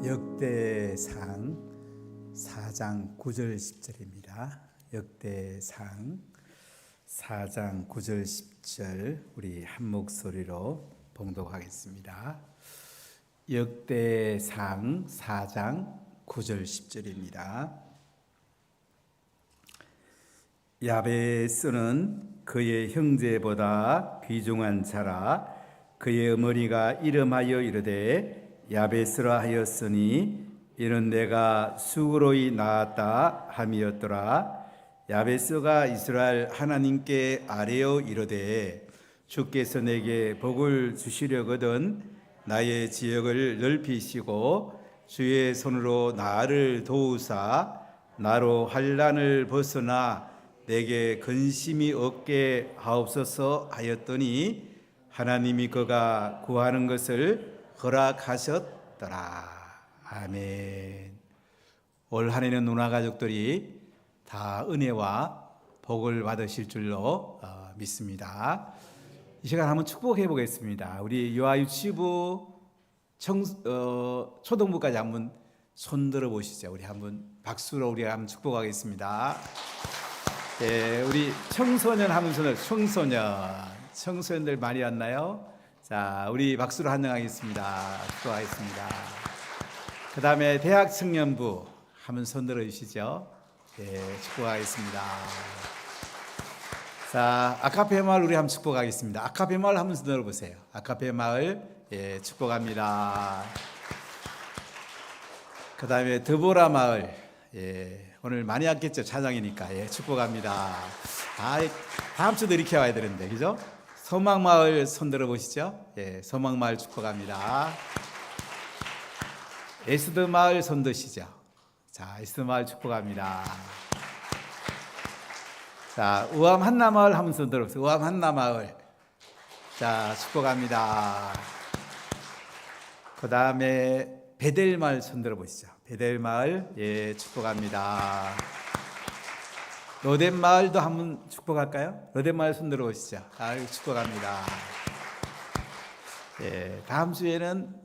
역대상 4장 9절 10절입니다. 역대상 4장 9절 10절 우리 한 목소리로 봉독하겠습니다. 역대상 4장 9절 10절입니다. 야베스는 그의 형제보다 귀중한 자라. 그의 어머니가 이름하여 이르되 야베스라 하였으니 이는 내가 수고로이 낳았다 함이었더라. 야베스가 이스라엘 하나님께 아뢰어 이르되 주께서 내게 복을 주시려거든 나의 지역을 넓히시고 주의 손으로 나를 도우사 나로 환난을 벗어나 내게 근심이 없게 하옵소서 하였더니 하나님이 그가 구하는 것을 허락하셨더라. 아멘. 올 한 해는 누나 가족들이 다 은혜와 복을 받으실 줄로 믿습니다. 이 시간 한번 축복해 보겠습니다. 우리 유아유치부 초등부까지 한번 손들어 보시죠. 우리 한번 박수로 우리가 한번 축복하겠습니다. 네, 우리 청소년 하면 손을 청소년들 많이 왔나요? 자, 우리 박수로 환영하겠습니다. 축복하겠습니다. 그 다음에 대학 청년부 한번 손들어 주시죠. 네, 축복하겠습니다. 자, 아카페 마을 우리 한번 축복하겠습니다. 아카페 마을 한번 손들어 보세요. 아카페 마을 축복합니다. 그 다음에 드보라 마을 오늘 많이 왔겠죠? 찬양이니까 축복합니다. 다음 주도 이렇게 와야 되는데 그죠? 소망마을 손들어 보시죠. 소망마을 축복합니다. 에스더마을 손드시죠. 자, 에스더마을 축복합니다. 자, 우암 한나마을 한번 손들어 보세요. 우암 한나마을. 자, 축복합니다. 그 다음에 베델마을 손들어 보시죠. 베델마을 축복합니다. 로덴마을도 한번 축복할까요? 로덴마을 손들어 보시죠. 축복합니다. 다음 주에는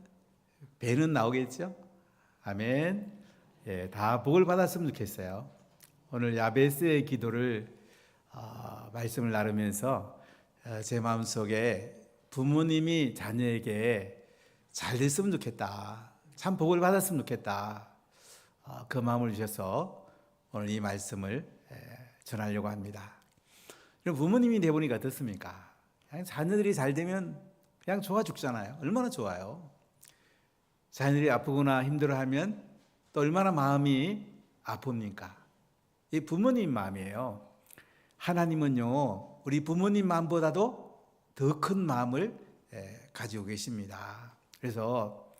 배는 나오겠죠? 아멘. 다 복을 받았으면 좋겠어요. 오늘 야베스의 기도를 말씀을 나누면서 제 마음속에 부모님이 자녀에게 잘 됐으면 좋겠다. 참 복을 받았으면 좋겠다. 그 마음을 주셔서 오늘 이 말씀을 전하려고 합니다. 그럼 부모님이 되보니까 어떻습니까? 그냥 자녀들이 잘 되면 그냥 좋아 죽잖아요. 얼마나 좋아요. 자녀들이 아프거나 힘들어하면 또 얼마나 마음이 아픕니까? 이 부모님 마음이에요. 하나님은요 우리 부모님 마음보다도 더 큰 마음을 가지고 계십니다. 그래서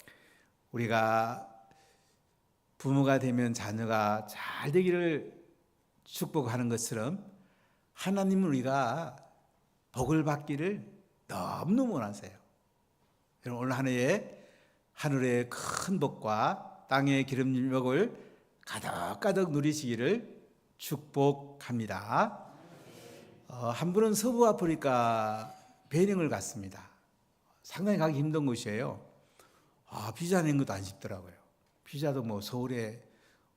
우리가 부모가 되면 자녀가 잘 되기를 축복하는 것처럼 하나님은 우리가 복을 받기를 너무너무 원하세요. 여러분 오늘 한 해에 하늘의 큰 복과 땅의 기름진 복을 가득가득 누리시기를 축복합니다. 한 분은 서부 아프리카 배령을 갔습니다. 상당히 가기 힘든 곳이에요. 비자 낸 것도 안 쉽더라고요. 비자도 뭐 서울에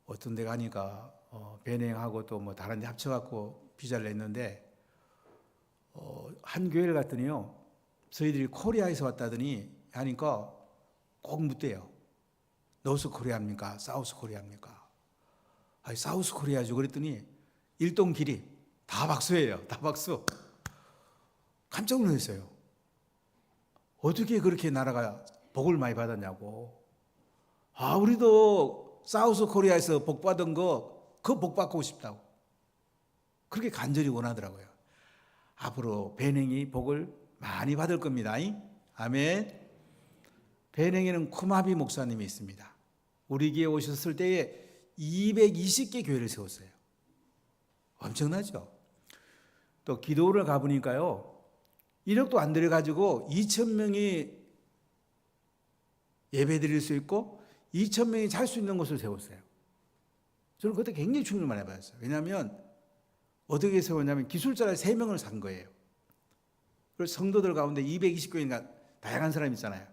어떤 데 가니까 배행하고 또 뭐 다른 데 합쳐갖고 비자를 냈는데 한 교회를 갔더니요 저희들이 코리아에서 왔다더니 하니까 꼭 묻대요. 노스 코리아입니까? 사우스 코리아입니까? 사우스 코리아죠. 그랬더니 일동 길이 다 박수예요. 다 박수. 깜짝 놀랐어요. 어떻게 그렇게 나라가 복을 많이 받았냐고. 우리도 사우스 코리아에서 복 받은 거 그 복 받고 싶다고 그렇게 간절히 원하더라고요. 앞으로 배냉이 복을 많이 받을 겁니다. 아멘. 배냉이는 쿠마비 목사님이 있습니다. 우리 교회에 오셨을 때에 220개 교회를 세웠어요. 엄청나죠? 또 기도를 가보니까요 1억도 안 들여가지고 2,000명이 예배 드릴 수 있고 2,000명이 잘 수 있는 곳을 세웠어요. 저는 그때 굉장히 충격을 많이 받았어요. 왜냐하면 어떻게 세웠냐면 기술자를 3명을 산 거예요. 그래서 성도들 가운데 220교인가 다양한 사람이 있잖아요.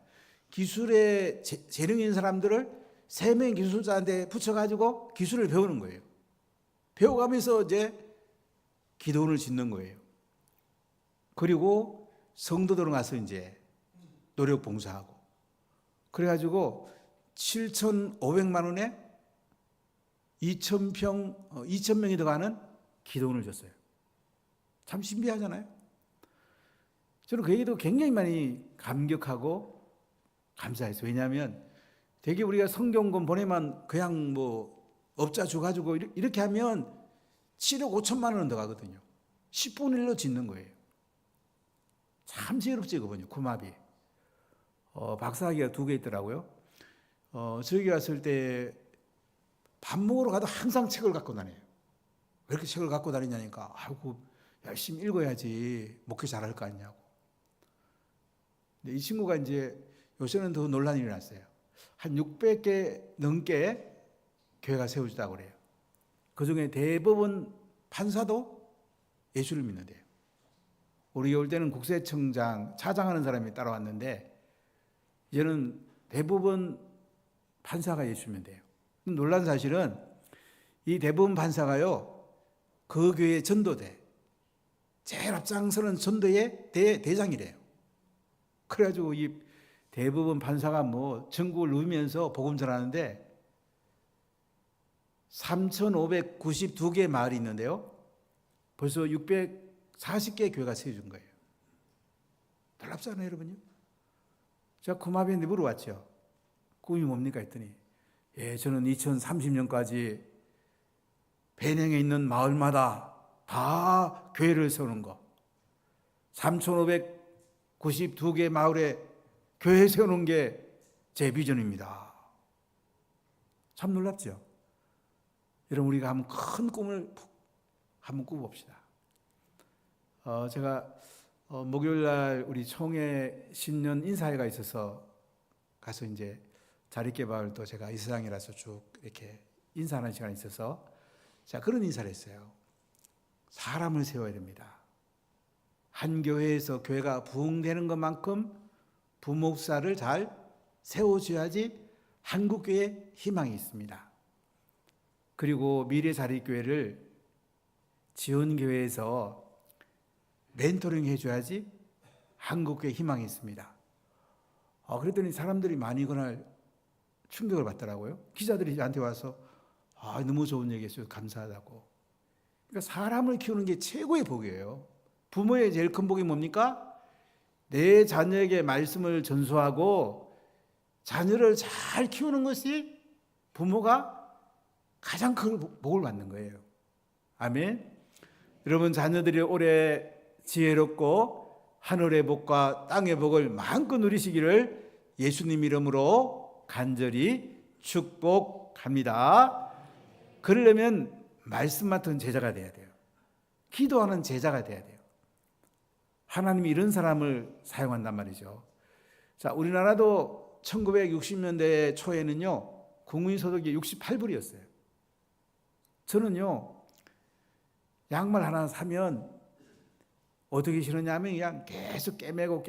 기술에 재능 있는 사람들을 세 명의 기술자한테 붙여가지고 기술을 배우는 거예요. 배워가면서 이제 기도원을 짓는 거예요. 그리고 성도들은 가서 이제 노력 봉사하고, 그래가지고 7,500만 원에 2,000명이 들어가는 기도원을 줬어요. 참 신비하잖아요. 저는 그 얘기도 굉장히 많이 감격하고 감사했어요. 왜냐하면 되게 우리가 성경권 보내면 그냥 뭐 업자 줘가지고 이렇게 하면 7억 5천만 원 더 가거든요. 10분의 1로 짓는 거예요. 참 지혜롭지 그분요. 구마비. 박사학위가 2개 있더라고요. 저기 갔을 때 밥 먹으러 가도 항상 책을 갖고 다녀요. 왜 이렇게 책을 갖고 다니냐니까, 아이고 열심히 읽어야지 목회 잘할 거 아니냐고. 근데 이 친구가 이제 요새는 더 논란이 일어났어요. 한 600개 넘게 교회가 세워지다고 그래요. 그중에 대부분 판사도 예수를 믿는데요. 우리 올 때는 국세청장 차장하는 사람이 따라왔는데, 이제는 대부분 판사가 예수 믿는데요. 놀란 사실은 이 대부분 판사가요, 그 교회 전도대, 제일 앞장서는 전도의 대장이래요. 그래가지고 이 대부분 판사가 뭐 전국을 누비면서 복음 전하는데, 3,592개 마을이 있는데요, 벌써 640개 교회가 세워진 거예요. 놀랍잖아요, 여러분요. 제가 구마비한테 물어봤죠. 꿈이 뭡니까 했더니, 저는 2030년까지 배낭에 있는 마을마다 다 교회를 세우는 거, 3,592개 마을에 교회 세우는 게 제 비전입니다. 참 놀랍죠. 여러분, 우리가 한번 큰 꿈을 한번 꾸봅시다. 제가 목요일 날 우리 총회 신년 인사회가 있어서 가서 이제 자립개발, 또 제가 이 세상이라서 쭉 이렇게 인사하는 시간이 있어서 자, 그런 인사를 했어요. 사람을 세워야 됩니다. 한 교회에서 교회가 부흥되는 것만큼 부목사를 잘 세워줘야지 한국교회에 희망이 있습니다. 그리고 미래자립교회를 지원교회에서 멘토링 해줘야지 한국교회에 희망이 있습니다. 그랬더니 사람들이 많이 그날 충격을 받더라고요. 기자들이 저한테 와서 너무 좋은 얘기했어요. 감사하다고. 그러니까 사람을 키우는 게 최고의 복이에요. 부모의 제일 큰 복이 뭡니까? 내 자녀에게 말씀을 전수하고 자녀를 잘 키우는 것이 부모가 가장 큰 복을 받는 거예요. 아멘. 여러분, 자녀들이 올해 지혜롭고 하늘의 복과 땅의 복을 마음껏 누리시기를 예수님 이름으로 간절히 축복합니다. 그러려면 말씀 맡은 제자가 돼야 돼요. 기도하는 제자가 돼야 돼요. 하나님이 이런 사람을 사용한단 말이죠. 자, 우리나라도 1960년대 초에는요, 국민소득이 68불이었어요. 저는요, 양말 하나 사면 어떻게 신었냐면 그냥 계속 깨매고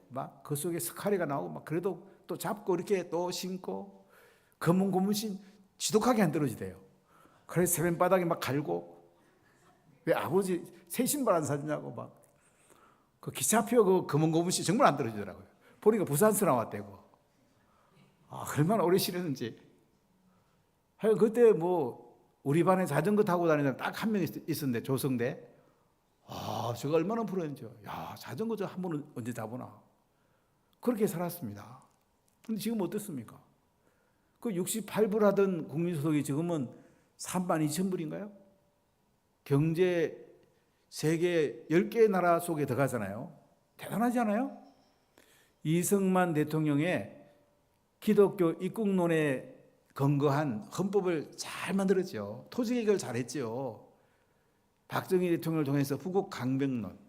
막 그 속에 스카리가 나오고 막, 그래도 또 잡고 이렇게 또 신고, 검은 고무신 지독하게 안 떨어지대요. 그래서 세면바닥에 막 갈고, 왜 아버지 새 신발 안 사주냐고 막, 그 기차표 그 검은 고무신 정말 안 떨어지더라고요. 보니까 부산서 나왔대고. 얼마나 오래 신었는지. 하여간 그때 뭐 우리 반에 자전거 타고 다니는 사람 딱 한 명 있었는데, 조성대. 제가 얼마나 부러운지요. 야, 자전거 저 한 번은 언제 타보나. 그렇게 살았습니다. 근데 지금 어떻습니까? 그 68불 하던 국민소득이 지금은 32,000불인가요? 경제 세계 10개 나라 속에 들어가잖아요. 대단하지 않아요? 이승만 대통령의 기독교 입국론에 근거한 헌법을 잘 만들었죠. 토지개혁을 잘했죠. 박정희 대통령을 통해서 후국 강병론,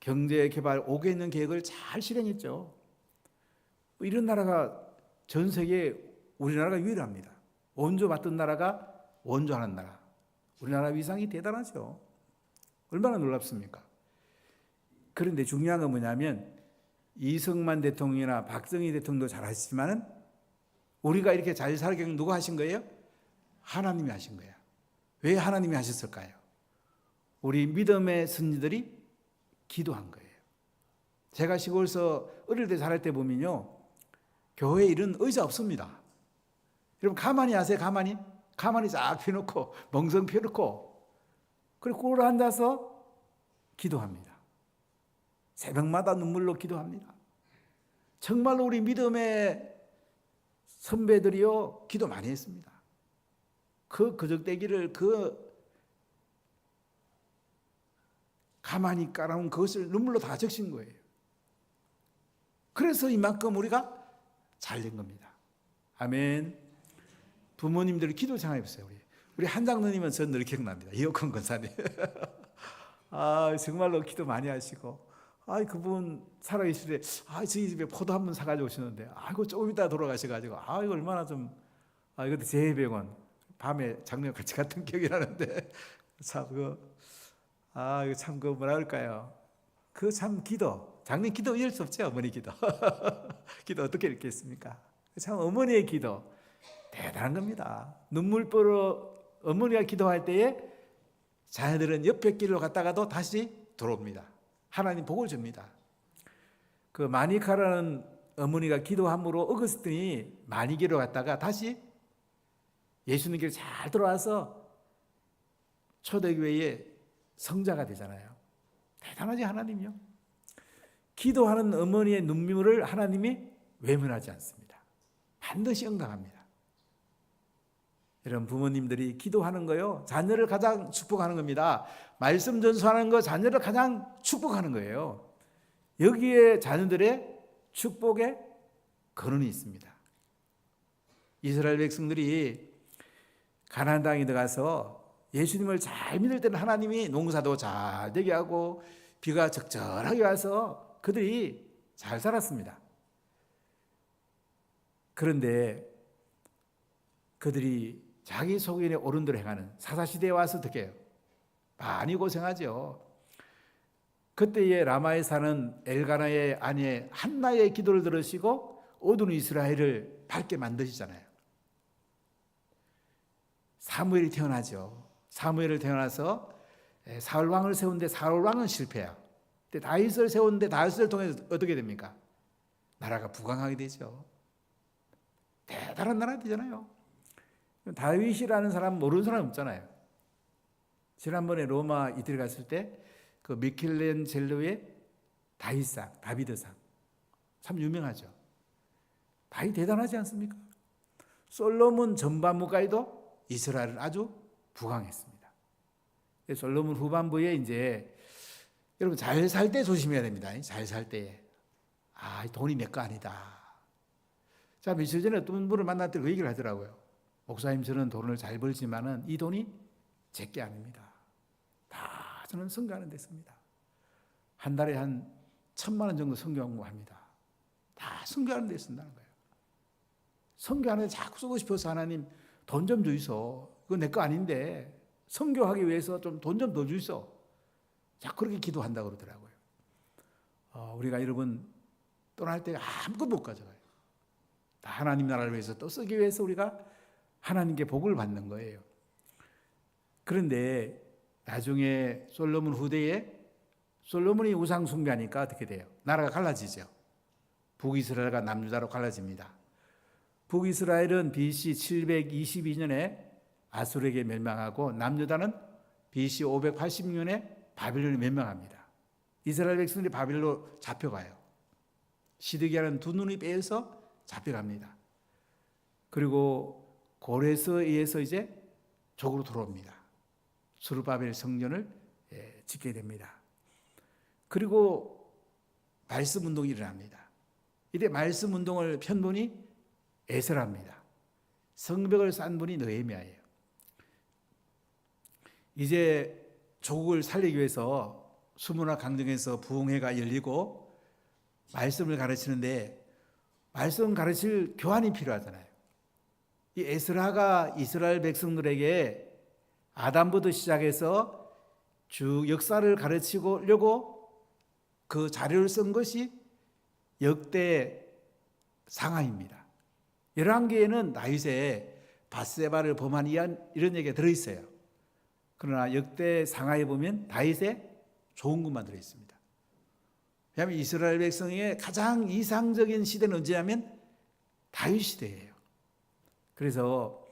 경제개발 5개년 계획을 잘 실행했죠. 이런 나라가 전 세계에 우리나라가 유일합니다. 원조 받던 나라가 원조하는 나라. 우리나라 위상이 대단하죠. 얼마나 놀랍습니까? 그런데 중요한 건 뭐냐면, 이승만 대통령이나 박정희 대통령도 잘하시지만 우리가 이렇게 잘 살게 누가 하신 거예요? 하나님이 하신 거예요. 왜 하나님이 하셨을까요? 우리 믿음의 선지들이 기도한 거예요. 제가 시골에서 어릴 때 자랄 때 보면요, 교회에 이런 의자 없습니다. 여러분 가만히 하세요. 가만히 쫙 펴놓고 멍성 펴놓고 그리고 꿇어 앉아서 기도합니다. 새벽마다 눈물로 기도합니다. 정말로 우리 믿음의 선배들이요 기도 많이 했습니다. 그 거적대기를 가만히 깔아놓은 그것을 눈물로 다 적신 거예요. 그래서 이만큼 우리가 잘 된 겁니다. 아멘. 부모님들이 기도 생각해 보세요. 우리 한장로님은 전 늘 기억납니다. 이옥헌 권사님. 정말로 기도 많이 하시고, 그분 살아계실 때, 저희 집에 포도 한 번 사가지고 오시는데, 조금 이따 돌아가셔가지고, 이거 얼마나 좀, 이것도 제100원. 밤에 장면 같이 갔던 기억이 나는데, 이거 참, 뭐라 그럴까요? 참 기도. 장면 기도 이럴 수 없죠, 어머니 기도. 기도 어떻게 읽겠습니까? 참 어머니의 기도. 대단한 겁니다. 눈물보러 어머니가 기도할 때에 자녀들은 옆에 길로 갔다가도 다시 들어옵니다. 하나님 복을 줍니다. 그 마니카라는 어머니가 기도함으로 어거스틴이 마니기로 갔다가 다시 예수님께 잘 들어와서 초대교회의 성자가 되잖아요. 대단하지 하나님요. 기도하는 어머니의 눈물을 하나님이 외면하지 않습니다. 반드시 응답합니다. 여러분 부모님들이 기도하는 거요, 자녀를 가장 축복하는 겁니다. 말씀 전수하는 거 자녀를 가장 축복하는 거예요. 여기에 자녀들의 축복의 근원이 있습니다. 이스라엘 백성들이 가나안 땅에 들어가서 예수님을 잘 믿을 때는 하나님이 농사도 잘 되게 하고 비가 적절하게 와서 그들이 잘 살았습니다. 그런데 그들이 자기 소견에 옳은 대로 행하는 사사시대에 와서 어떻게 해요? 많이 고생하죠. 그때에 라마에 사는 엘가나의 아내 한나의 기도를 들으시고 어두운 이스라엘을 밝게 만드시잖아요. 사무엘이 태어나죠. 사무엘을 태어나서 사울 왕을 세우는데 사울 왕은 실패해요. 근데 다윗을 세우는데 다윗을 통해서 어떻게 됩니까? 나라가 부강하게 되죠. 대단한 나라 되잖아요. 다윗이라는 사람 모르는 사람 없잖아요. 지난번에 로마 이태리 갔을 때 그 미켈란젤로의 다윗상, 다비드상 참 유명하죠. 다윗 대단하지 않습니까? 솔로몬 전반부까지도 이스라엘은 아주 부강했습니다. 솔로몬 후반부에 이제 여러분 잘 살 때 조심해야 됩니다. 잘 살 때. 돈이 내 거 아니다. 자, 며칠 전에 어떤 분을 만날 때 그 얘기를 하더라고요. 목사님, 저는 돈을 잘 벌지만은 이 돈이 제 게 아닙니다. 다 저는 선교하는 데 씁니다. 한 달에 한 1,000만 원 정도 선교 공부합니다. 다 선교하는 데 쓴다는 거예요. 선교하는 데 자꾸 쓰고 싶어서 하나님 돈 좀 주이소. 그거 내 거 아닌데 선교하기 위해서 좀 돈 좀 더 주이소. 자꾸 그렇게 기도한다고 그러더라고요. 우리가 여러분 떠날 때 아무것도 못 가져가요. 다 하나님 나라를 위해서 또 쓰기 위해서 우리가 하나님께 복을 받는 거예요. 그런데 나중에 솔로몬 후대에 솔로몬이 우상 숭배하니까 어떻게 돼요? 나라가 갈라지죠. 북이스라엘과 남유다로 갈라집니다. 북이스라엘은 BC 722년에 아수르에게 멸망하고 남유다는 BC 586년에 바빌론에 멸망합니다. 이스라엘 백성들이 바빌론으로 잡혀가요. 시드기야는 두 눈이 빼여서 잡혀갑니다. 그리고 고레스에 의해서 이제 족으로 돌아옵니다. 스룹바벨 성전을 짓게 됩니다. 그리고 말씀 운동이 일어납니다. 이때 말씀 운동을 편 분이 에스라입니다. 성벽을 쌓은 분이 느헤미야예요. 이제 조국을 살리기 위해서 수문화 강정에서 부흥회가 열리고 말씀을 가르치는데 말씀 가르칠 교환이 필요하잖아요. 이 에스라가 이스라엘 백성들에게 아담부터 시작해서 쭉 역사를 가르치려고 그 자료를 쓴 것이 역대 상하입니다. 열왕기에는 다윗의 밧세바를 범한 이런 얘기가 들어있어요. 그러나 역대 상하에 보면 다윗의 좋은 것만 들어있습니다. 왜냐하면 이스라엘 백성의 가장 이상적인 시대는 언제냐면 다윗 시대예요. 그래서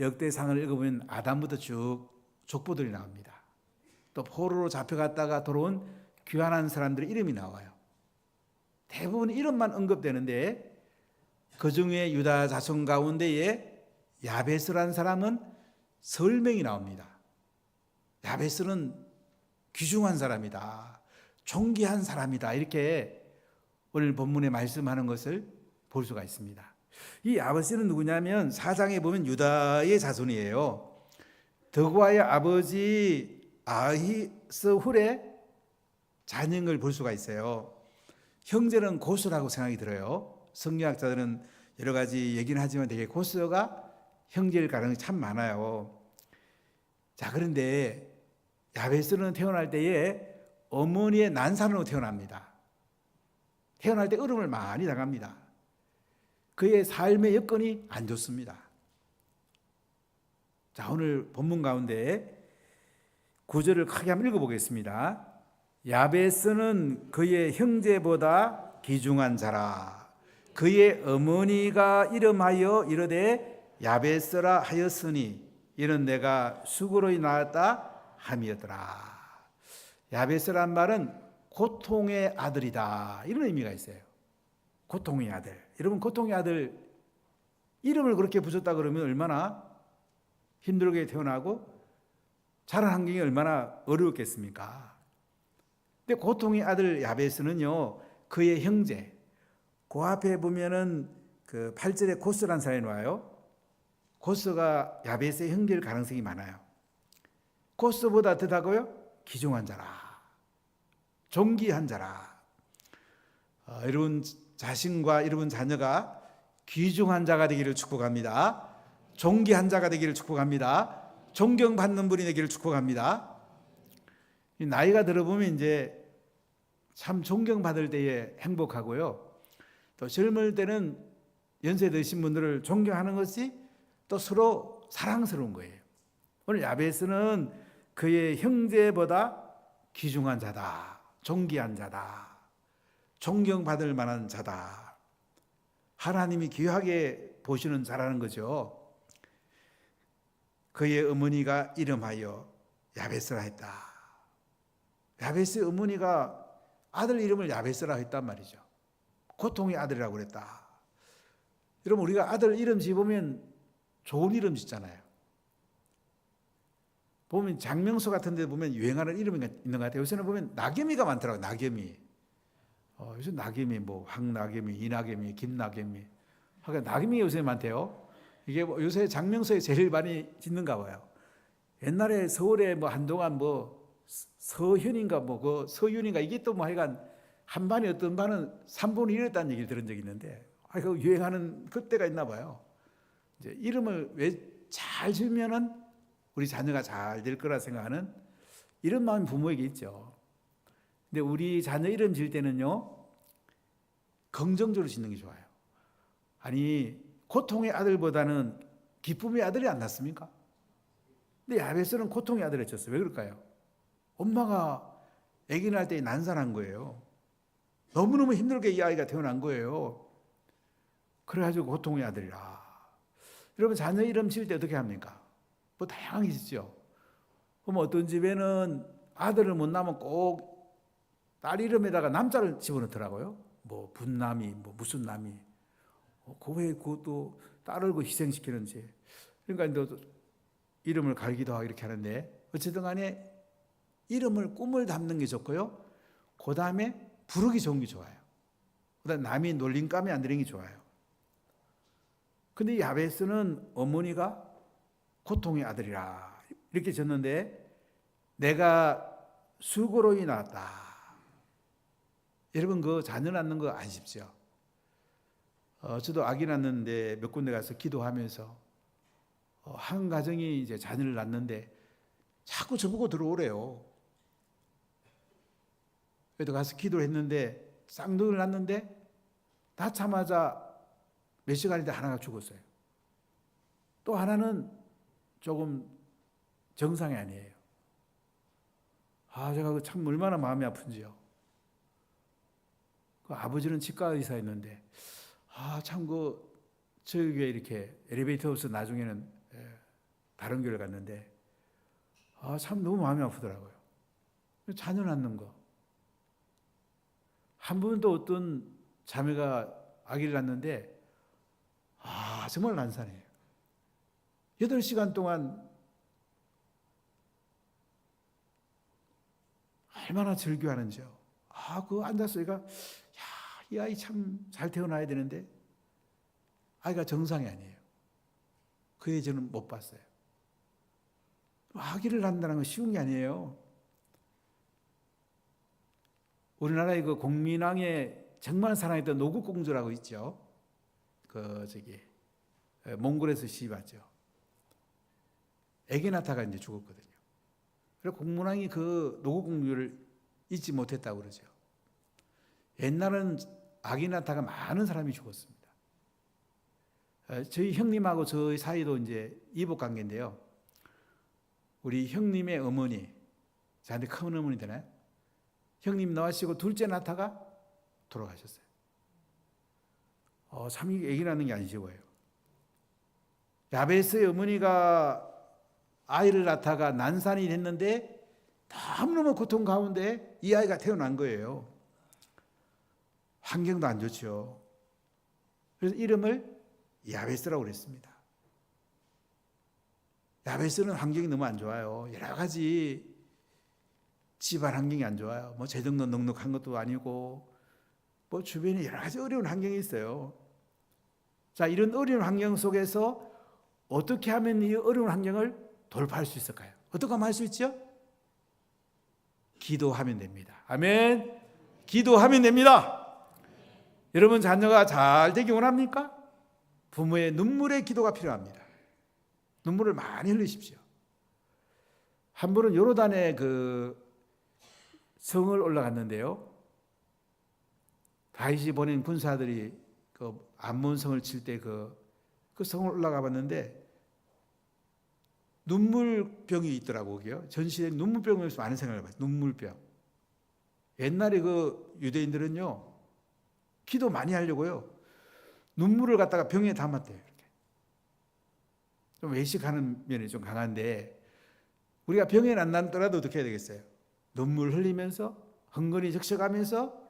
역대상을 읽어보면 아담부터 쭉 족보들이 나옵니다. 또 포로로 잡혀갔다가 돌아온 귀환한 사람들의 이름이 나와요. 대부분 이름만 언급되는데 그중에 유다 자손 가운데에 야베스라는 사람은 설명이 나옵니다. 야베스는 귀중한 사람이다, 존귀한 사람이다, 이렇게 오늘 본문에 말씀하는 것을 볼 수가 있습니다. 이 야베스는 누구냐면 4장에 보면 유다의 자손이에요. 드고아의 아버지 아히스훌의 자녀인 걸 볼 수가 있어요. 형제는 고스라고 생각이 들어요. 성경학자들은 여러 가지 얘기는 하지만 되게 고스가 형제일 가능성이 참 많아요. 자, 그런데 야베스는 태어날 때에 어머니의 난산으로 태어납니다. 태어날 때 어려움을 많이 당합니다. 그의 삶의 여건이 안 좋습니다. 자, 오늘 본문 가운데 구절을 크게 한번 읽어보겠습니다. 야베스는 그의 형제보다 귀중한 자라. 그의 어머니가 이름하여 이르되 야베스라 하였으니 이는 내가 수고로이 낳았다 함이었더라. 야베스란 말은 고통의 아들이다, 이런 의미가 있어요. 고통의 아들. 여러분, 고통의 아들 이름을 그렇게 붙였다 그러면 얼마나 힘들게 태어나고 자란 환경이 얼마나 어려웠겠습니까? 근데 고통의 아들 야베스는요, 그의 형제, 그 앞에 보면은 그 8절에 고스라는 사람이 나와요. 고스가 야베스의 형제일 가능성이 많아요. 고스보다 더다고요? 귀중한 자라, 존귀한 자라. 여러분 자신과 여러분 자녀가 귀중한 자가 되기를 축복합니다. 존귀한 자가 되기를 축복합니다. 존경받는 분이 되기를 축복합니다. 나이가 들어보면 이제 참 존경받을 때에 행복하고요, 또 젊을 때는 연세 드신 분들을 존경하는 것이 또 서로 사랑스러운 거예요. 오늘 야베스는 그의 형제보다 귀중한 자다, 존귀한 자다, 존경받을 만한 자다. 하나님이 귀하게 보시는 자라는 거죠. 그의 어머니가 이름하여 야베스라 했다. 야베스의 어머니가 아들 이름을 야베스라 했단 말이죠. 고통의 아들이라고 그랬다. 여러분, 우리가 아들 이름 지으면 좋은 이름 짓잖아요. 보면 장명소 같은 데 보면 유행하는 이름이 있는 것 같아요. 요새는 보면 나겸이가 많더라고요. 나겸이. 요새 나겸이, 뭐 황나겸이, 이나겸이, 김나겸이. 그러니까 나겸이 요새 많대요. 이게 뭐 요새 장명소에 제일 많이 짓는가 봐요. 옛날에 서울에 뭐 한동안 뭐 서현인가 뭐 그 서윤인가 이게 또 뭐 하여간 한 반이 어떤 반은 3분의 1이었다는 얘기를 들은 적이 있는데, 그 유행하는 그때가 있나 봐요. 이제 이름을 왜 잘 지으면은 우리 자녀가 잘 될 거라 생각하는 이런 마음이 부모에게 있죠. 근데 우리 자녀 이름 지을 때는요, 긍정적으로 짓는 게 좋아요. 아니, 고통의 아들보다는 기쁨의 아들이 안 낫습니까? 근데 야베스는 고통의 아들을 쳤어요. 왜 그럴까요? 엄마가 아기 낳을 때 난산한 거예요. 너무너무 힘들게 이 아이가 태어난 거예요. 그래가지고 고통의 아들이라. 여러분, 자녀 이름 지을 때 어떻게 합니까? 뭐 다양하게 짓죠. 그럼 어떤 집에는 아들을 못 낳으면 꼭 딸 이름에다가 남자를 집어넣더라고요. 뭐 분남이, 뭐 무슨 남이. 왜 그것도 딸을 희생시키는지. 그러니까 또 이름을 갈기도 하고 이렇게 하는데, 어쨌든 간에 이름을 꿈을 담는 게 좋고요, 그 다음에 부르기 좋은 게 좋아요. 그 다음에 남이 놀림감이 안 드는 게 좋아요. 근데 야베스는 어머니가 고통의 아들이라 이렇게 졌는데, 내가 수고로이 낳았다. 여러분, 그 자녀 낳는 거 안 쉽죠. 저도 아기 낳는데 몇 군데 가서 기도하면서 한 가정이 이제 자녀를 낳는데 자꾸 저보고 들어오래요. 그래도 가서 기도를 했는데 쌍둥이를 낳는데 낳자마자 몇 시간인데 하나가 죽었어요. 또 하나는 조금 정상이 아니에요. 제가 참 얼마나 마음이 아픈지요. 그 아버지는 치과 의사였는데, 참 저희 교회 이렇게 엘리베이터 없어 나중에는 다른 교회를 갔는데, 참 너무 마음이 아프더라고요. 자녀 낳는 거. 한 번도 어떤 자매가 아기를 낳는데, 정말 난산해요. 8시간 동안 얼마나 절규하는지요. 그거 앉아서 이 아이 참 잘 태어나야 되는데, 아이가 정상이 아니에요. 그에 저는 못 봤어요. 아기를 낳는다는 건 쉬운 게 아니에요. 우리나라의 그 공민왕에 정말 사랑했던 노국공주라고 있죠. 몽골에서 시집왔죠. 아기 낳다가 이제 죽었거든요. 그래서 공민왕이 그 노국공주를 잊지 못했다고 그러죠. 옛날은 아기 낳다가 많은 사람이 죽었습니다. 저희 형님하고 저희 사이도 이제 이복 관계인데요. 우리 형님의 어머니, 저한테 큰 어머니 되나요? 형님 나와시고 둘째 낳다가 돌아가셨어요. 참 이게 아기 낳는 게 안 쉬워요. 야베스의 어머니가 아이를 낳다가 난산이 됐는데 너무너무 고통 가운데 이 아이가 태어난 거예요. 환경도 안 좋죠. 그래서 이름을 야베스라고 그랬습니다. 야베스는 환경이 너무 안 좋아요. 여러 가지 집안 환경이 안 좋아요. 재정도 넉넉한 것도 아니고 주변에 여러 가지 어려운 환경이 있어요. 자, 이런 어려운 환경 속에서 어떻게 하면 이 어려운 환경을 돌파할 수 있을까요? 어떻게 하면 할 수 있죠? 기도하면 됩니다. 아멘. 기도하면 됩니다. 여러분 자녀가 잘 되기 원합니까? 부모의 눈물의 기도가 필요합니다. 눈물을 많이 흘리십시오. 한 번은 요르단에 성을 올라갔는데요. 다윗이 보낸 군사들이 암몬성을 칠 때 그 성을 올라가 봤는데 눈물병이 있더라고요. 전시에 눈물병을 많은 생각을 해봤어요. 눈물병. 옛날에 유대인들은요, 기도 많이 하려고요, 눈물을 갖다가 병에 담았대요. 이렇게. 좀 외식하는 면이 좀 강한데, 우리가 병에 안 났더라도 어떻게 해야 되겠어요? 눈물 흘리면서, 흥건히 적셔가면서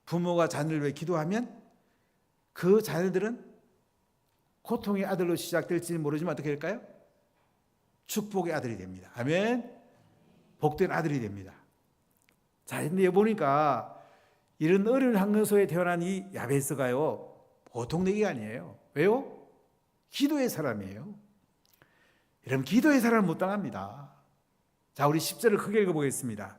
부모가 자녀를 위해 기도하면 그 자녀들은 고통의 아들로 시작될지는 모르지만 어떻게 될까요? 축복의 아들이 됩니다. 아멘. 복된 아들이 됩니다. 자, 근데 보니까 이런 어려운 환경소에 태어난 이 야베스가요, 보통 얘기가 아니에요. 왜요? 기도의 사람이에요. 여러분, 기도의 사람은 못 당합니다. 자, 우리 10절을 크게 읽어보겠습니다.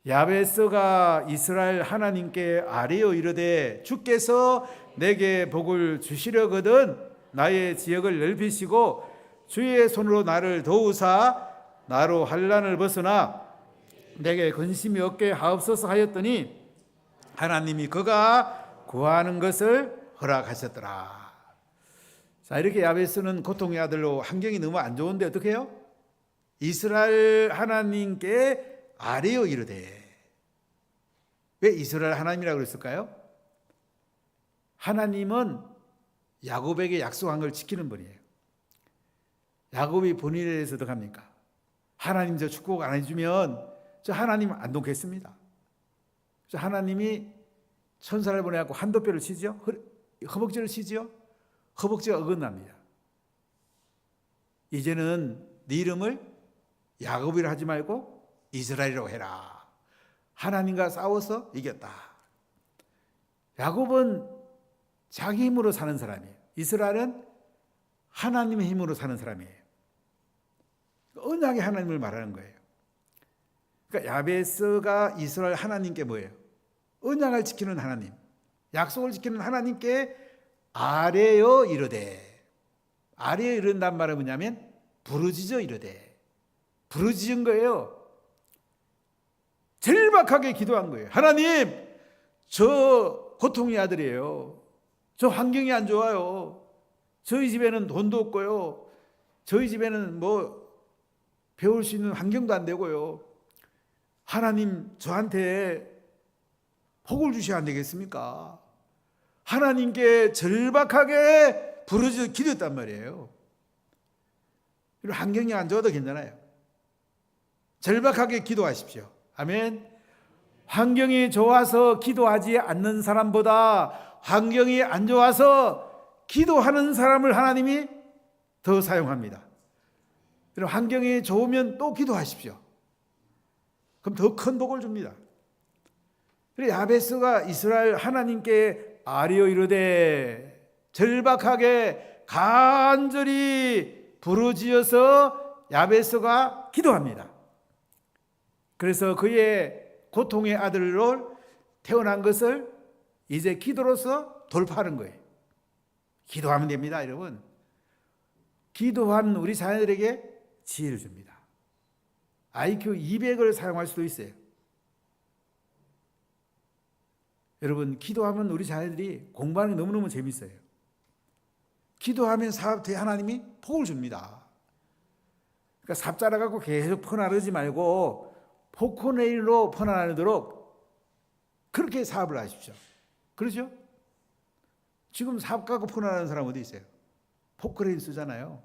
야베스가 이스라엘 하나님께 아뢰어 이르되 주께서 내게 복을 주시려거든 나의 지역을 넓히시고 주의 손으로 나를 도우사 나로 환난을 벗어나 내게 근심이 없게 하옵소서 하였더니 하나님이 그가 구하는 것을 허락하셨더라. 자, 이렇게 야베스는 고통의 아들로 환경이 너무 안 좋은데 어떻게 해요? 이스라엘 하나님께 아뢰어 이르되. 왜 이스라엘 하나님이라고 그랬을까요? 하나님은 야곱에게 약속한 걸 지키는 분이에요. 야곱이 본인에 대해서 어떻게 합니까? 하나님 저 축복 안 해주면 저 하나님 안 돕겠습니다. 저 하나님이 천사를 보내갖고 한도뼈를 치죠. 허벅지를 치죠. 허벅지가 어긋납니다. 이제는 네 이름을 야곱이라 하지 말고 이스라엘이라고 해라. 하나님과 싸워서 이겼다. 야곱은 자기 힘으로 사는 사람이에요. 이스라엘은 하나님의 힘으로 사는 사람이에요. 언약의 하나님을 말하는 거예요. 그러니까 야베스가 이스라엘 하나님께 뭐예요? 언약을 지키는 하나님, 약속을 지키는 하나님께 아뢰어 이르되. 아뢰어 이른단 말은 뭐냐면 부르짖어 이르되. 부르짖은 거예요. 절박하게 기도한 거예요. 하나님, 저 고통의 아들이에요. 저 환경이 안 좋아요. 저희 집에는 돈도 없고요. 저희 집에는 뭐 배울 수 있는 환경도 안 되고요. 하나님 저한테 복을 주셔야 안 되겠습니까? 하나님께 절박하게 부르짖어 기도했단 말이에요. 그리고 환경이 안 좋아도 괜찮아요. 절박하게 기도하십시오. 아멘. 환경이 좋아서 기도하지 않는 사람보다 환경이 안 좋아서 기도하는 사람을 하나님이 더 사용합니다. 그리고 환경이 좋으면 또 기도하십시오. 그럼 더 큰 복을 줍니다. 그래서 야베스가 이스라엘 하나님께 아뢰어 이르되 절박하게 간절히 부르짖어서 야베스가 기도합니다. 그래서 그의 고통의 아들로 태어난 것을 이제 기도로서 돌파하는 거예요. 기도하면 됩니다, 여러분. 기도한 우리 자녀들에게 지혜를 줍니다. IQ 200을 사용할 수도 있어요. 여러분, 기도하면 우리 자녀들이 공부하는 게 너무너무 재밌어요. 기도하면 사업에 하나님이 복을 줍니다. 그러니까 삽자라갖고 계속 퍼나르지 말고 포크네일로 퍼나르도록 그렇게 사업을 하십시오. 그렇죠? 지금 사업 갖고 퍼나르는 사람 어디 있어요? 포크레인 쓰잖아요.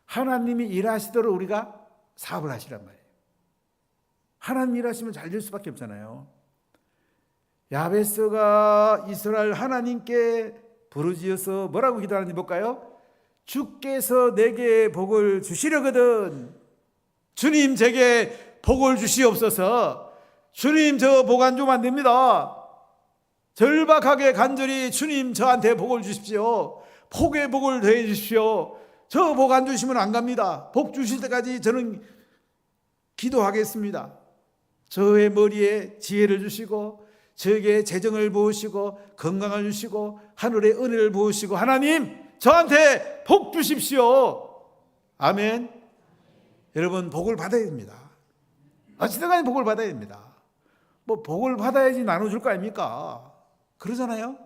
하나님이 일하시도록 우리가 사업을 하시란 말이에요. 하나님 일하시면 잘 될 수밖에 없잖아요. 야베스가 이스라엘 하나님께 부르짖어서 뭐라고 기도하는지 볼까요? 주께서 내게 복을 주시려거든 주님 제게 복을 주시옵소서. 주님 저 복 안 주면 안 됩니다. 절박하게 간절히 주님 저한테 복을 주십시오. 복의 복을 더해 주십시오. 저 복 안 주시면 안 갑니다. 복 주실 때까지 저는 기도하겠습니다. 저의 머리에 지혜를 주시고 저에게 재정을 부으시고 건강을 주시고 하늘의 은혜를 부으시고 하나님 저한테 복 주십시오. 아멘. 여러분 복을 받아야 됩니다. 어찌든 간에 복을 받아야 됩니다. 뭐 복을 받아야지 나눠줄 거 아닙니까? 그러잖아요.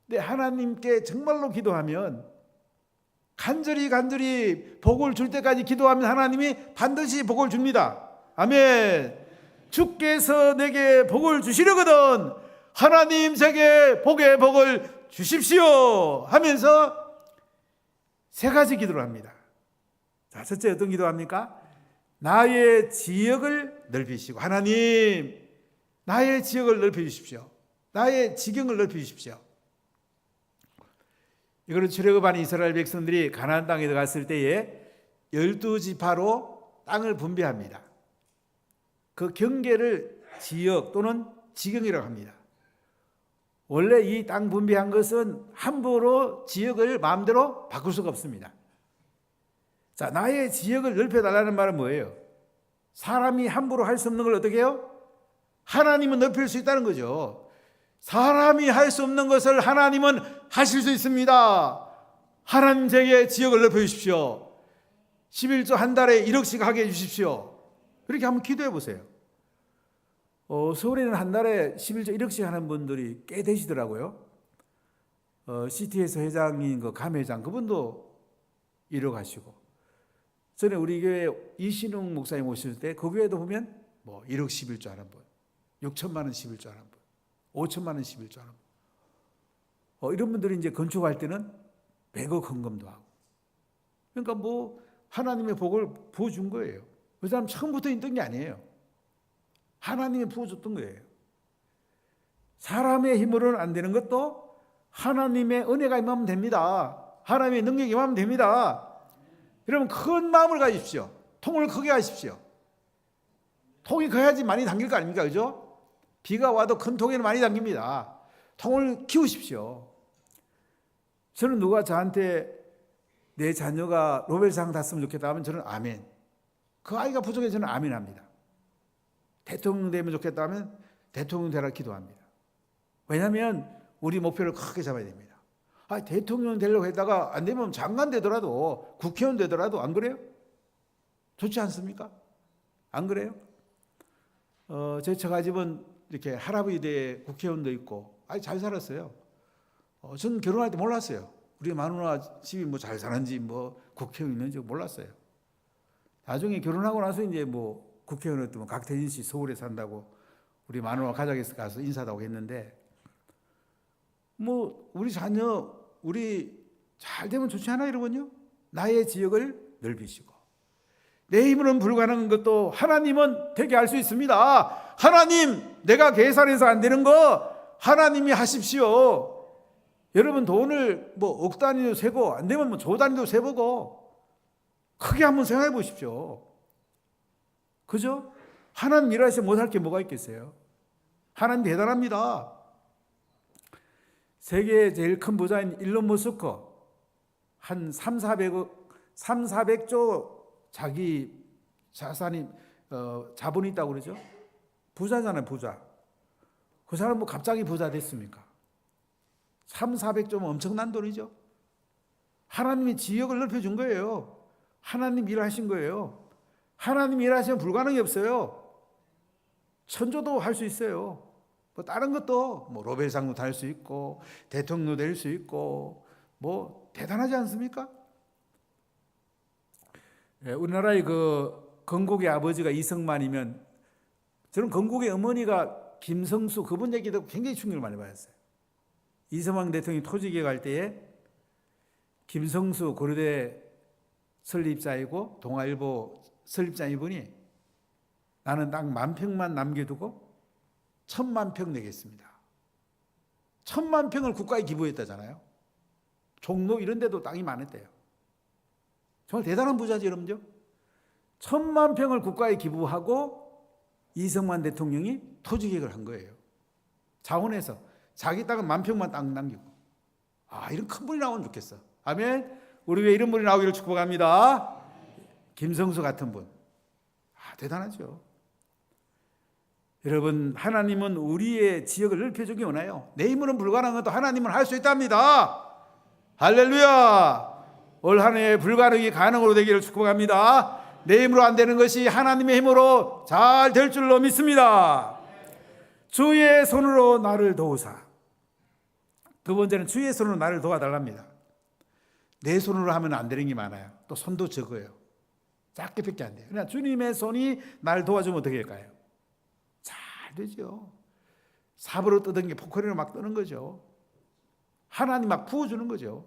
근데 하나님께 정말로 기도하면 간절히 복을 줄 때까지 기도하면 하나님이 반드시 복을 줍니다. 아멘. 주께서 내게 복을 주시려거든 하나님 제게 복의 복을 주십시오 하면서 세 가지 기도를 합니다. 자, 첫째 어떤 기도합니까? 나의 지역을 넓히시고 하나님 나의 지역을 넓혀주십시오. 나의 지경을 넓혀주십시오. 이거는 출애굽한 이스라엘 백성들이 가나안 땅에 들어갔을 때에 12지파로 땅을 분배합니다. 그 경계를 지역 또는 지경이라고 합니다. 원래 이 땅 분배한 것은 함부로 지역을 마음대로 바꿀 수가 없습니다. 자, 나의 지역을 넓혀달라는 말은 뭐예요? 사람이 함부로 할 수 없는 걸 어떻게 해요? 하나님은 넓힐 수 있다는 거죠. 사람이 할 수 없는 것을 하나님은 하실 수 있습니다. 하나님 제게 지역을 넓혀주십시오. 11조 한 달에 1억씩 하게 해주십시오. 그렇게 한번 기도해 보세요. 서울에는 한 달에 11조 1억씩 하는 분들이 꽤 되시더라고요. CT에서 회장인 그 감회장 그분도 1억 하시고 전에 우리 교회 이신웅 목사님 오실 때 그 교회도 보면 뭐 1억 11조 하는 분, 6천만 원 11조 하는 분, 5천만 원 11조 하는 분. 이런 분들이 이제 건축할 때는 100억 헌금도 하고. 그러니까 뭐 하나님의 복을 부어준 거예요. 그 사람 처음부터 있던 게 아니에요. 하나님이 부어줬던 거예요. 사람의 힘으로는 안 되는 것도 하나님의 은혜가 임하면 됩니다. 하나님의 능력이 임하면 됩니다. 여러분 큰 마음을 가지십시오. 통을 크게 하십시오. 통이 커야지 많이 담길 거 아닙니까? 그죠? 비가 와도 큰 통에는 많이 담깁니다. 통을 키우십시오. 저는 누가 저한테 내 자녀가 노벨상 탔으면 좋겠다 하면 저는 아멘. 그 아이가 부족해 저는 아멘 합니다. 대통령 되면 좋겠다 하면 대통령 되라 기도합니다. 왜냐하면 우리 목표를 크게 잡아야 됩니다. 대통령 되려고 했다가 안 되면 장관 되더라도 국회의원 되더라도 안 그래요? 좋지 않습니까? 안 그래요? 제 처가집은 이렇게 할아버지 대 국회의원도 있고 잘 살았어요. 저는 결혼할 때 몰랐어요. 우리 마누라 집이 뭐 잘 사는지 뭐 국회의원 있는지 몰랐어요. 나중에 결혼하고 나서 이제 뭐 국회의원은 각태진 씨 서울에 산다고 우리 마누라 가족에서 가서 인사하고 했는데, 뭐 우리 자녀 우리 잘 되면 좋지 않아 여러분요? 나의 지역을 넓히시고 내 힘으로는 불가능한 것도 하나님은 되게 할 수 있습니다. 하나님, 내가 계산해서 안 되는 거 하나님이 하십시오. 여러분 돈을 뭐 억 단위도 세고 안 되면 뭐 조 단위도 세보고 크게 한번 생각해 보십시오. 그죠? 하나님 일하시면 못할 게 뭐가 있겠어요? 하나님 대단합니다. 세계 제일 큰 부자인 일론 머스크 한 400조 자기 자산이 자본이 있다고 그러죠. 부자잖아요, 부자. 그 사람 뭐 갑자기 부자 됐습니까? 400조면 엄청난 돈이죠. 하나님이 지역을 넓혀준 거예요. 하나님 일하신 거예요. 하나님 일하시면 불가능이 없어요. 천조도 할 수 있어요. 뭐 다른 것도 뭐 노벨상도 탈 수 있고 대통령도 될 수 있고 뭐 대단하지 않습니까? 우리나라의 그 건국의 아버지가 이승만이면 저는 건국의 어머니가 김성수 그분 얘기도 굉장히 충격을 많이 받았어요. 이승만 대통령이 토지개혁할 때에 김성수 고려대 설립자이고 동아일보 설립자인 분이 나는 땅 10,000평만 남겨두고 1,000,000평 내겠습니다. 1,000,000평을 국가에 기부했다잖아요. 종로 이런 데도 땅이 많았대요. 정말 대단한 부자지 여러분요. 1,000,000평을 국가에 기부하고 이승만 대통령이 토지개혁을 한 거예요. 자원해서 자기 땅은 10,000평만 땅 남기고. 이런 큰 분이 나오면 좋겠어. 아멘. 우리 왜 이런 분이 나오기를 축복합니다. 김성수 같은 분. 대단하죠. 여러분, 하나님은 우리의 지역을 넓혀주기 원해요. 내 힘으로는 불가능한 것도 하나님은 할 수 있답니다. 할렐루야. 올 한 해 불가능이 가능으로 되기를 축복합니다. 내 힘으로 안 되는 것이 하나님의 힘으로 잘 될 줄로 믿습니다. 주의 손으로 나를 도우사. 두 번째는 주의 손으로 나를 도와달랍니다. 내 손으로 하면 안 되는 게 많아요. 또 손도 적어요. 작게밖에 안 돼요. 그러나 주님의 손이 나를 도와주면 어떻게 할까요? 잘 되죠. 삽으로 뜨던 게 포크리로 막 뜨는 거죠. 하나님 막 부어주는 거죠.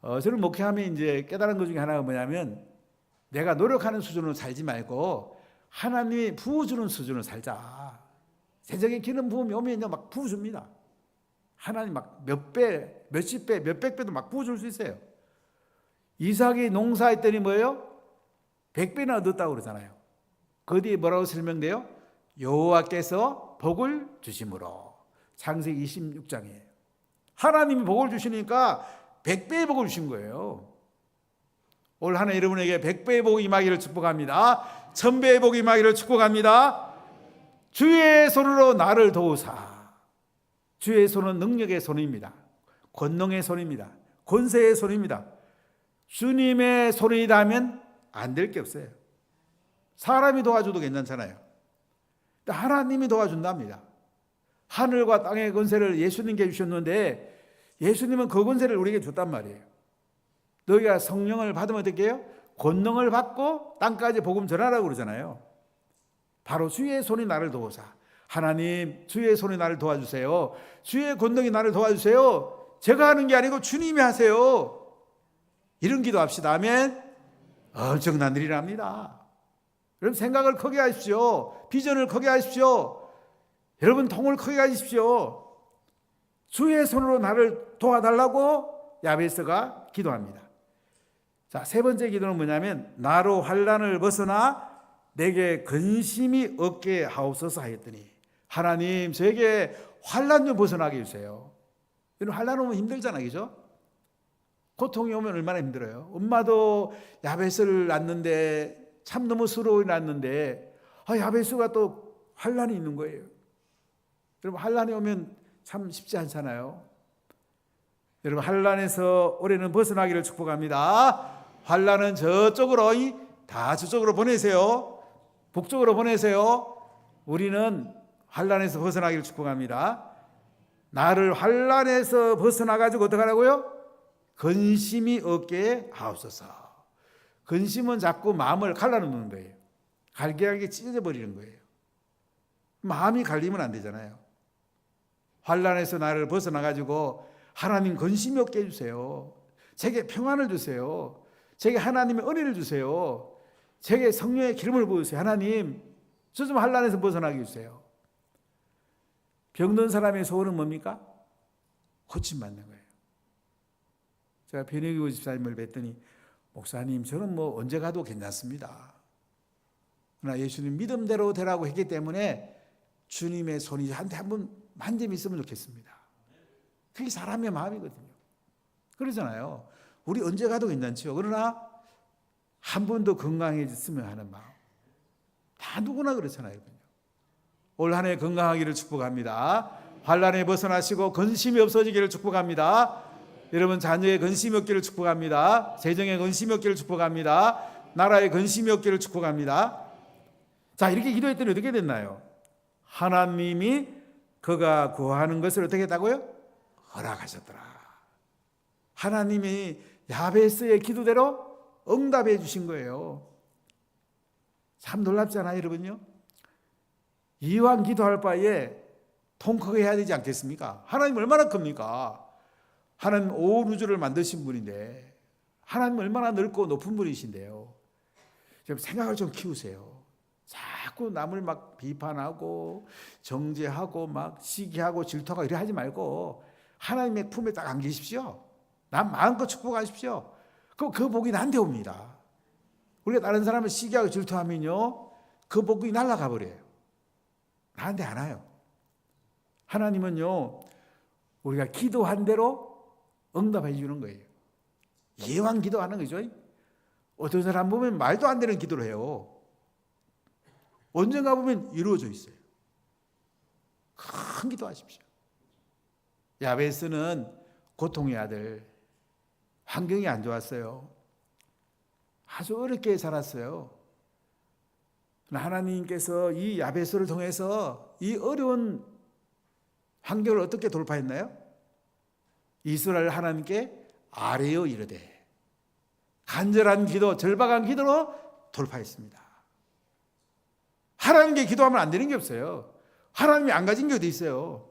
저는 목회하면 이제 깨달은 것 중에 하나가 뭐냐면 내가 노력하는 수준으로 살지 말고 하나님이 부어주는 수준으로 살자. 세상에 기름 부음이 오면 막 부어줍니다. 하나님 막 몇 배, 몇십 배, 몇백 배도 막 부어줄 수 있어요. 이삭이 농사했더니 뭐예요? 100배나 얻었다고 그러잖아요. 그 뒤에 뭐라고 설명돼요? 여호와께서 복을 주심으로. 창세기 26장이에요. 하나님이 복을 주시니까 100배의 복을 주신 거예요. 올 한 해 여러분에게 100배의 복이 임하기를 축복합니다. 1000배의 복이 임하기를 축복합니다. 주의 손으로 나를 도우사. 주의 손은 능력의 손입니다. 권능의 손입니다. 권세의 손입니다. 주님의 손이 닿으면 안 될 게 없어요. 사람이 도와줘도 괜찮잖아요. 하나님이 도와준답니다. 하늘과 땅의 권세를 예수님께 주셨는데 예수님은 그 권세를 우리에게 줬단 말이에요. 너희가 성령을 받으면 어떻게 해요? 권능을 받고 땅까지 복음 전하라고 그러잖아요. 바로 주의 손이 나를 도우사. 하나님, 주의 손이 나를 도와주세요. 주의 권능이 나를 도와주세요. 제가 하는 게 아니고 주님이 하세요. 이런 기도합시다. 아멘. 엄청난 일이랍니다. 여러분 생각을 크게 하십시오. 비전을 크게 하십시오. 여러분 통을 크게 하십시오. 주의 손으로 나를 도와달라고 야베스가 기도합니다. 자, 세 번째 기도는 뭐냐면 나로 환난을 벗어나 내게 근심이 없게 하옵소서 하였더니 하나님 저에게 환난 좀 벗어나게 해주세요. 여러분 환난 오면 힘들잖아요. 그죠? 고통이 오면 얼마나 힘들어요. 엄마도 야베스를 낳는데 참 너무 서러워 낳는데 야베스가 또 환난이 있는 거예요. 여러분 환난이 오면 참 쉽지 않잖아요. 여러분 환난에서 올해는 벗어나기를 축복합니다. 환난은 저쪽으로 다 저쪽으로 보내세요. 북쪽으로 보내세요. 우리는 환난에서 벗어나기를 축복합니다. 나를 환난에서 벗어나가지고 어떻게 하라고요? 근심이 없게 하옵소서. 근심은 자꾸 마음을 갈라놓는 거예요. 갈기갈기 찢어져 버리는 거예요. 마음이 갈리면 안 되잖아요. 환난에서 나를 벗어나가지고 하나님 근심이 없게 해주세요. 제게 평안을 주세요. 제게 하나님의 은혜를 주세요. 제게 성령의 기름을 부으세요. 하나님, 저 좀 환난에서 벗어나게 해주세요. 병든 사람의 소원은 뭡니까? 고침받는 거예요. 제가 변혜교 집사님을 뵀더니 목사님, 저는 뭐 언제 가도 괜찮습니다. 그러나 예수님 믿음대로 되라고 했기 때문에 주님의 손이 한테 한번 만짐이 있으면 좋겠습니다. 그게 사람의 마음이거든요. 그러잖아요. 우리 언제 가도 괜찮죠. 그러나 한 번 더 건강해졌으면 하는 마음. 다 누구나 그렇잖아요. 올 한 해 건강하기를 축복합니다. 환난에 벗어나시고 근심이 없어지기를 축복합니다. 여러분 자녀의 근심이 없기를 축복합니다. 재정의 근심이 없기를 축복합니다. 나라의 근심이 없기를 축복합니다. 자, 이렇게 기도했더니 어떻게 됐나요? 하나님이 그가 구하는 것을 어떻게 했다고요? 허락하셨더라. 하나님이 야베스의 기도대로 응답해 주신 거예요. 참 놀랍잖아요, 여러분요. 이왕 기도할 바에 통 크게 해야 되지 않겠습니까? 하나님 얼마나 큽니까? 하나님 온 우주를 만드신 분인데, 하나님 얼마나 넓고 높은 분이신데요. 좀 생각을 좀 키우세요. 자꾸 남을 막 비판하고 정죄하고 막 시기하고 질투하고 이래 하지 말고 하나님의 품에 딱 안기십시오. 남 마음껏 축복하십시오. 그 복이 나한테 옵니다. 우리가 다른 사람을 시기하고 질투하면요, 그 복이 날아가 버려요. 나한테 안 와요. 하나님은요, 우리가 기도한 대로 응답해 주는 거예요. 예왕 기도하는 거죠. 어떤 사람 보면 말도 안 되는 기도를 해요. 언젠가 보면 이루어져 있어요. 큰 기도하십시오. 야베스는 고통의 아들, 환경이 안 좋았어요. 아주 어렵게 살았어요. 하나님께서 이 야베스를 통해서 이 어려운 환경을 어떻게 돌파했나요? 이스라엘 하나님께 아뢰어 이르되, 간절한 기도, 절박한 기도로 돌파했습니다. 하나님께 기도하면 안 되는 게 없어요. 하나님이 안 가진 게 어디 있어요.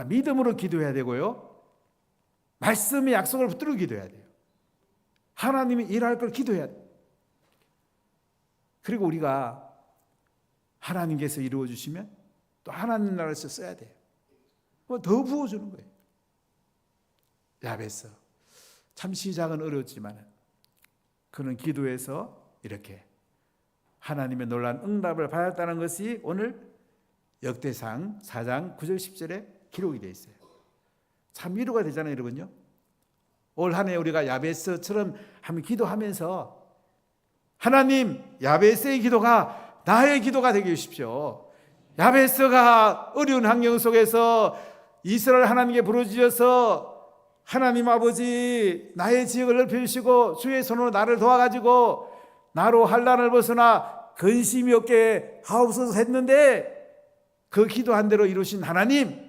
믿음으로 기도해야 되고요, 말씀의 약속을 붙들고 기도해야 돼요. 하나님이 일할 걸 기도해야 돼요. 그리고 우리가 하나님께서 이루어 주시면 또 하나님 나라에서 써야 돼요. 더 부어주는 거예요. 야베스, 참 시작은 어려웠지만 그는 기도해서 이렇게 하나님의 놀라운 응답을 받았다는 것이 오늘 역대상 4장 9절 10절에 기록이 되어 있어요. 참 위로가 되잖아요, 여러분요. 올 한 해 우리가 야베스처럼 한번 기도하면서 하나님, 야베스의 기도가 나의 기도가 되게 해주십시오. 야베스가 어려운 환경 속에서 이스라엘 하나님께 부르짖어서 하나님 아버지, 나의 지역을 넓혀주시고 주의 손으로 나를 도와가지고 나로 환난을 벗어나 근심이 없게 하옵소서 했는데, 그 기도한 대로 이루신 하나님,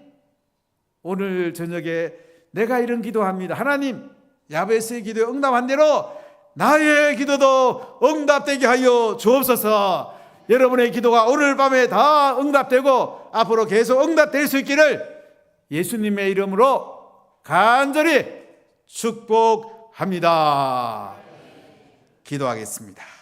오늘 저녁에 내가 이런 기도합니다. 하나님, 야베스의 기도에 응답한 대로 나의 기도도 응답되게 하여 주옵소서. 여러분의 기도가 오늘 밤에 다 응답되고 앞으로 계속 응답될 수 있기를 예수님의 이름으로 간절히 축복합니다. 기도하겠습니다.